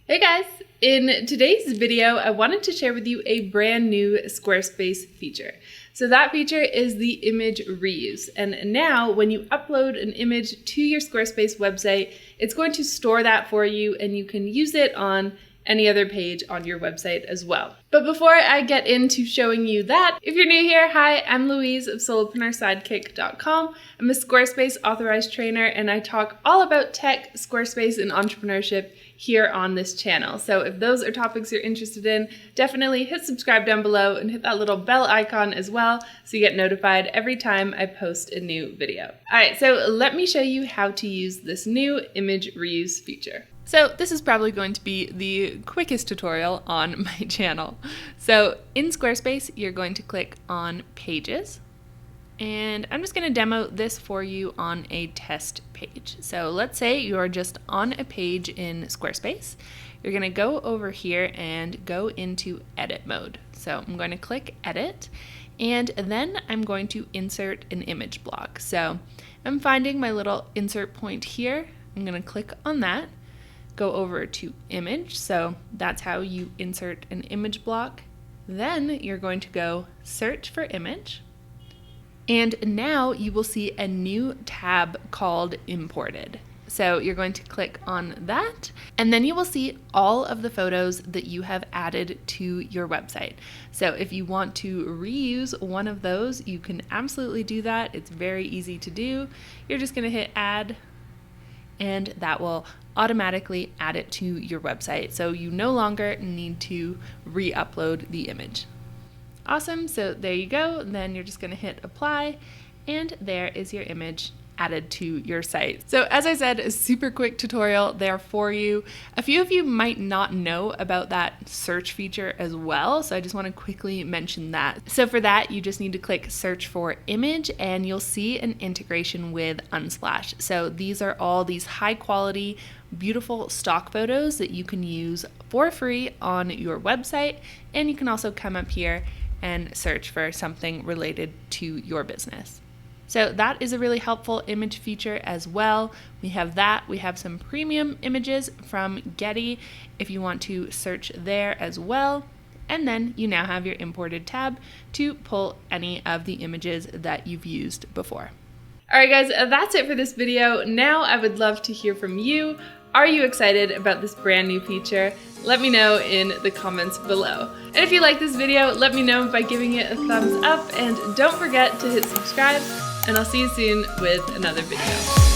Hey guys! In today's video, I wanted to share with you a brand new Squarespace feature. So that feature is the image reuse. And now when you upload an image to your Squarespace website, it's going to store that for you and you can use it on any other page on your website as well. But before I get into showing you that, if you're new here, hi, I'm Louise of SolopreneurSidekick.com. I'm a Squarespace authorized trainer and I talk all about tech, Squarespace, and entrepreneurship here on this channel. So if those are topics you're interested in, definitely hit subscribe down below and hit that little bell icon as well so you get notified every time I post a new video. All right, so let me show you how to use this new image reuse feature. So this is probably going to be the quickest tutorial on my channel. So in Squarespace, you're going to click on Pages, and I'm just going to demo this for you on a test page. So let's say you're just on a page in Squarespace. You're going to go over here and go into edit mode. So I'm going to click edit, and then I'm going to insert an image block. So I'm finding my little insert point here. I'm going to click on that. Go over to image, so that's how you insert an image block. Then you're going to go search for image, and now you will see a new tab called imported. So you're going to click on that, and then you will see all of the photos that you have added to your website. So if you want to reuse one of those, you can absolutely do that. It's very easy to do. You're just going to hit add, and that will automatically add it to your website, so you no longer need to re-upload the image. Awesome, so there you go. Then you're just going to hit apply, and there is your image added to your site. So as I said, a super quick tutorial there for you. A few of you might not know about that search feature as well, so I just want to quickly mention that. So for that, you just need to click search for image, and you'll see an integration with Unsplash. So these are all these high quality, beautiful stock photos that you can use for free on your website, and you can also come up here and search for something related to your business. So that is a really helpful image feature as well. We have that. We have some premium images from Getty if you want to search there as well. And then you now have your imported tab to pull any of the images that you've used before. All right, guys, that's it for this video. Now I would love to hear from you. Are you excited about this brand new feature? Let me know in the comments below. And if you like this video, let me know by giving it a thumbs up, and don't forget to hit subscribe, and I'll see you soon with another video.